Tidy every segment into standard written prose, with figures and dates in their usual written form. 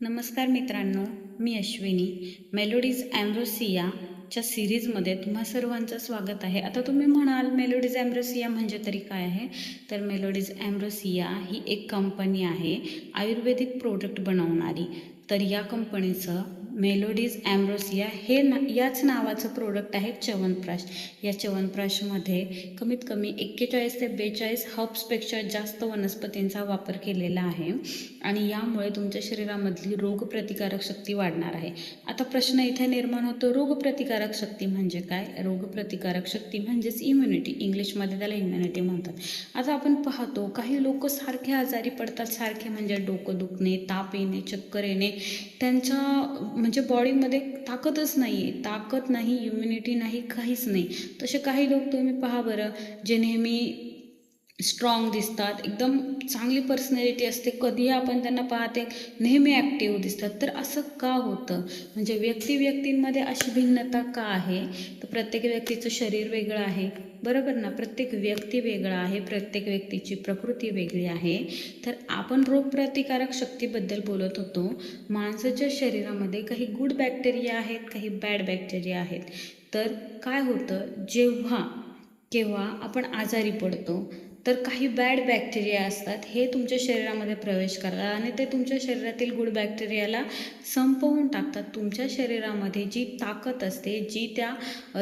नमस्कार मित्रांनो, मी अश्विनी. मेलोडीज ॲम्ब्रोसियाच्या सिरीजमध्ये तुम्हा सर्वांचं स्वागत आहे. आता तुम्ही म्हणाल मेलोडीज ॲम्ब्रोसिया म्हणजे तरी काय आहे? तर मेलोडीज ॲम्ब्रोसिया ही एक कंपनी आहे आयुर्वेदिक प्रोडक्ट बनवणारी. तर या कंपनीचं मेलोडीज ॲम्ब्रोसिया याच नावाचं प्रोडक्ट आहे च्यवनप्राश. या च्यवनप्राशमध्ये कमीत कमी 41 ते 42 हर्ब्सपेक्षा जास्त वनस्पतींचा वापर केलेला आहे आणि यामुळे तुमच्या शरीरामधली रोगप्रतिकारक शक्ती वाढणार आहे. आता प्रश्न इथे निर्माण होतो, रोगप्रतिकारक शक्ती म्हणजे काय? रोगप्रतिकारक शक्ती म्हणजेच इम्युनिटी, इंग्लिशमध्ये त्याला इम्युनिटी म्हणतात. आता आपण पाहतो काही लोक सारखे आजारी पडतात, सारखे म्हणजे डोकं दुखणे, ताप येणे, चक्कर येणे, त्यांच्या म्हणजे बॉडीमध्ये ताकदच नाही आहे, ताकद नाही, इम्युनिटी नाही, काहीच नाही. तसे काही लोक तुम्ही पहा बरं, जे नेहमी स्ट्रॉंग दिसतात, एकदम चांगली पर्सनॅलिटी असते, कधीही आपण त्यांना पाहते नेहमी ॲक्टिव्ह दिसतात. तर असं का होतं? म्हणजे व्यक्तींमध्ये अशी भिन्नता का आहे? तर प्रत्येक व्यक्तीचं शरीर वेगळं आहे, बरोबर ना? प्रत्येक व्यक्ती वेगळा आहे, प्रत्येक व्यक्तीची प्रकृती वेगळी आहे. तर आपण रोगप्रतिकारक शक्तीबद्दल बोलत होतो. माणसाच्या शरीरामध्ये काही गुड बॅक्टेरिया आहेत, काही बॅड बॅक्टेरिया आहेत. तर काय होतं, केव्हा आपण आजारी पडतो तर काही बॅड बॅक्टेरिया असतात, हे तुमच्या शरीरामध्ये प्रवेश करतात आणि ते तुमच्या शरीरातील गुड बॅक्टेरियाला संपवून टाकतात. तुमच्या शरीरामध्ये जी ताकद असते,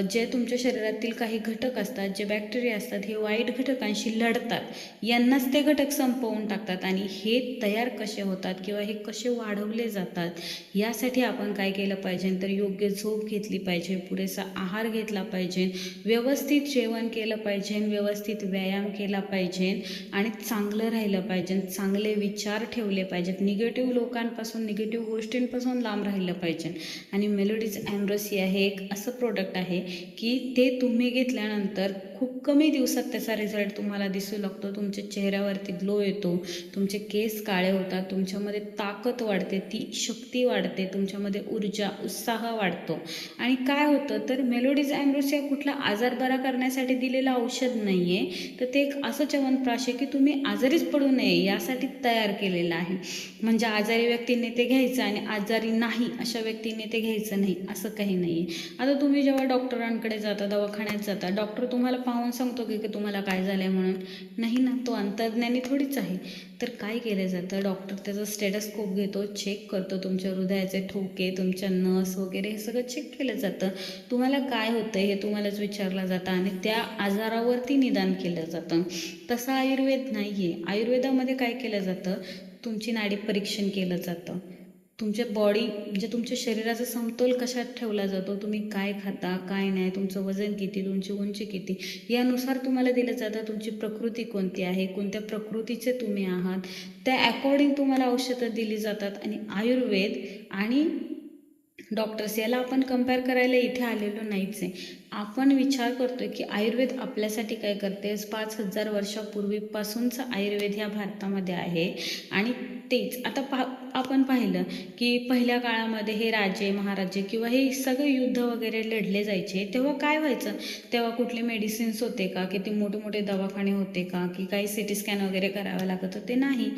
जे तुमच्या शरीरातील काही घटक असतात, जे बॅक्टेरिया असतात, हे वाईट घटकांशी लढतात, यांनाच ते घटक संपवून टाकतात. आणि हे तयार कसे होतात किंवा हे कसे वाढवले जातात, यासाठी आपण काय केलं पाहिजे? तर योग्य झोप घेतली पाहिजे, पुरेसा आहार घेतला पाहिजे, व्यवस्थित जेवण केलं पाहिजे, व्यवस्थित व्यायाम केला पाहिजे आणि चांगलं राहिलं पाहिजे, चांगले विचार ठेवले पाहिजेत, निगेटिव्ह लोकांपासून, निगेटिव्ह गोष्टींपासून लांब राहिलं पाहिजे. आणि मेलोडीज ॲम्ब्रोसिया हे एक असं प्रोडक्ट आहे की ते तुम्ही घेतल्यानंतर खूप कमी दिवसात त्याचा रिझल्ट तुम्हाला दिसू लागतो. तुमच्या चेहऱ्यावरती ग्लो येतो, तुमचे केस काळे होतात, तुमच्यामध्ये ताकद वाढते, ती शक्ती वाढते, तुमच्यामध्ये ऊर्जा, उत्साह वाढतो. आणि काय होतं, तर मेलोडीज ॲम्ब्रोसिया कुठला आजार बरा करण्यासाठी दिलेलं औषध नाही आहे, तर ते एक असं च्यवनप्राश आहे की तुम्ही आजारीच पडू नये यासाठी तयार केलेलं आहे. म्हणजे आजारी व्यक्तीने ते घ्यायचं आणि आजारी नाही अशा व्यक्तीने ते घ्यायचं नाही, असं काही नाही आहे. आता तुम्ही जेव्हा डॉक्टरांकडे जाता, दवाखान्यात जाता, डॉक्टर तुम्हाला पाहून सांगतो की तुम्हाला काय झालं आहे म्हणून? नाही ना, तो अंतर्ज्ञानी थोडीच आहे. तर काय केलं जातं, डॉक्टर त्याचा स्टेटस्कोप घेतो, चेक करतो, तुमच्या हृदयाचे ठोके, तुमच्या नस वगैरे हे सगळं चेक केलं जातं. तुम्हाला काय होतं हे तुम्हालाच विचारलं जातं आणि त्या आजारावरती निदान केलं जातं. तसं आयुर्वेद नाही आहे. आयुर्वेदामध्ये काय केलं जातं, तुमची नाडी परीक्षण केलं जातं, तुमच्या बॉडी म्हणजे तुमच्या शरीराचा समतोल कशात ठेवला जातो, तुम्ही काय खाता, काय नाही, तुमचं वजन किती, तुमची उंची किती, यानुसार तुम्हाला दिलं जातं. तुमची प्रकृती कोणती आहे, कोणत्या प्रकृतीचे तुम्ही आहात, त्या अकॉर्डिंग तुम्हाला औषधं दिली जातात. आणि आयुर्वेद आणि डॉक्टर्स याला आपण कंपेअर करायला इथे आलेलो नाहीच आहे. आपण विचार करतो की आयुर्वेद आपल्यासाठी काय करते, 5,000 वर्षापूर्वीपासूनचा आयुर्वेद ह्या भारतामध्ये आहे. आणि तेच आता आपण पाहिलं की पहिल्या काळामध्ये हे राजे महाराजे किंवा हे सगळे युद्ध वगैरे लढले जायचे, तेव्हा काय व्हायचं, तेव्हा कुठले मेडिसिन्स होते का, किती मोठे मोठे दवाखाने होते का, की काही सिटी स्कॅन वगैरे करावं लागत होते? नाही.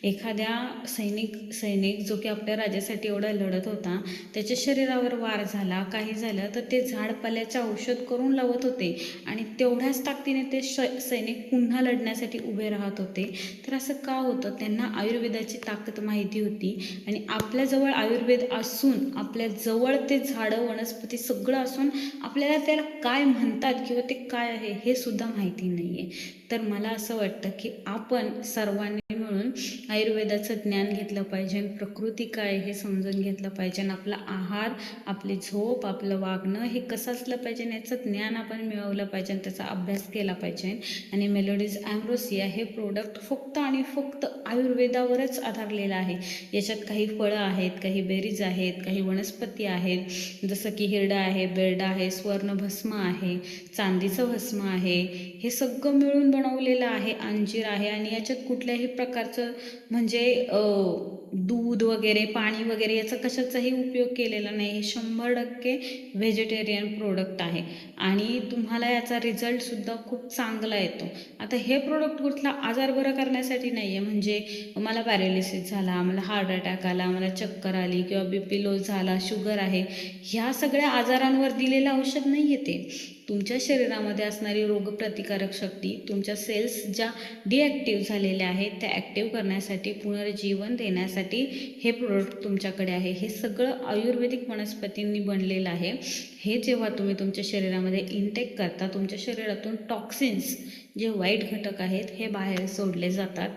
एखाद्या सैनिक जो की आपल्या राज्यासाठी एवढा लढत होता, त्याच्या शरीरावर वार झाला, काही झालं, तर ते झाडपाल्याचं औषध करून लावत होते आणि तेवढ्याच ताकदीने ते सैनिक पुन्हा लढण्यासाठी उभे राहत होते. तर असं का होतं? त्यांना आयुर्वेदाची ताकद माहिती होती. आणि आपल्याजवळ आयुर्वेद असून, आपल्याजवळ ते झाडं वनस्पती सगळं असून आपल्याला त्याला काय म्हणतात किंवा ते काय आहे हे सुद्धा माहिती नाही आहे. तर मला असं वाटतं की आपण सर्वांनी मिळून आयुर्वेदाचं ज्ञान घेतलं पाहिजे, प्रकृती काय हे समजून घेतलं पाहिजे, आपला आहार, आपली झोप, आपलं वागणं हे कसं असलं पाहिजे याचं ज्ञान आपण मिळवलं पाहिजे, त्याचा अभ्यास केला पाहिजे. आणि मेलोडीज ॲम्ब्रोसिया हे प्रोडक्ट फक्त आणि फक्त आयुर्वेदावरच आधारलेलं आहे. याच्यात काही फळं आहेत, काही बेरीज आहेत, काही वनस्पती आहेत, जसं की हिरडा आहे, बेरडा आहे, स्वर्णभस्म आहे, चांदीचं भस्म आहे, हे सगळं मिळून बनवलेलं आहे, अंजीर आहे. आणि याच्यात कुठल्याही प्रकारचं म्हणजे दूध वगैरे पाणी वगैरे याचा कशाचाही उपयोग केलेला नाही. हे 100% व्हेजिटेरियन प्रोडक्ट आहे आणि तुम्हाला याचा रिझल्टसुद्धा खूप चांगला येतो. आता हे प्रोडक्ट कुठला आजार बरं करण्यासाठी नाही आहे, म्हणजे मला पॅरालिसिस झाला, मला हार्ट अटॅक आला, मला चक्कर आली किंवा BP लो झाला, शुगर आहे, ह्या सगळ्या आजारांवर दिलेलं औषध नाही आहे ते. तुमच्या शरीरामध्ये असणारी रोगप्रतिकारक शक्ती, तुमच्या सेल्स ज्या डिॲक्टिव्ह झालेल्या आहेत त्या ॲक्टिव्ह करण्यासाठी, पुनर्जीवन देण्यासाठी हे प्रोडक्ट तुमच्याकडे आहे. हे सगळं आयुर्वेदिक वनस्पतींनी बनलेलं आहे. हे जेव्हा तुम्ही तुमच्या शरीरामध्ये इनटेक करता, तुमच्या शरीरातून टॉक्सिन्स जे वाईट घटक आहेत हे बाहेर सोडले जातात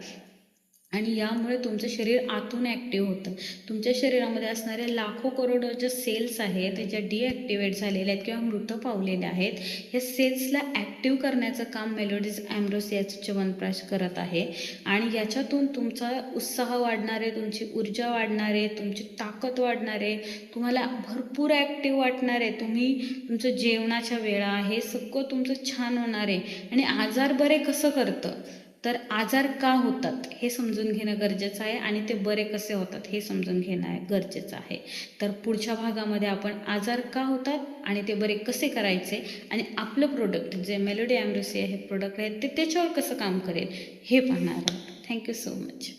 आणि यामुळे तुमचं शरीर आतून ॲक्टिव्ह होतं. तुमच्या शरीरामध्ये असणारे लाखो करोडो ज्या सेल्स आहेत ज्या डिॲक्टिवेट झालेल्या आहेत किंवा मृत पावलेल्या आहेत, या सेल्सला ॲक्टिव्ह करण्याचं काम मेलोडीज ॲम्ब्रोसियाचं च्यवनप्राश करत आहे आणि याच्यातून तुमचा उत्साह वाढणार आहे, तुमची ऊर्जा वाढणार आहे, तुमची ताकद वाढणार आहे, तुम्हाला भरपूर ॲक्टिव्ह वाटणार आहे, तुमचं जेवणाच्या वेळा हे सगळं तुमचं छान होणार आहे. आणि आजार बरे कसं करतं, तर आजार का होतात हे समजून घेणं गरजेचं आहे आणि ते बरे कसे होतात हे समजून घेणं गरजेचं आहे. तर पुढच्या भागामध्ये आपण आजार का होतात आणि ते बरे कसे करायचे आणि आपलं प्रोडक्ट जे मेलोडी ॲम्ब्रोसिया हे प्रोडक्ट आहे ते त्याच्यावर कसं काम करेल हे पाहणार आहोत. Thank you so much.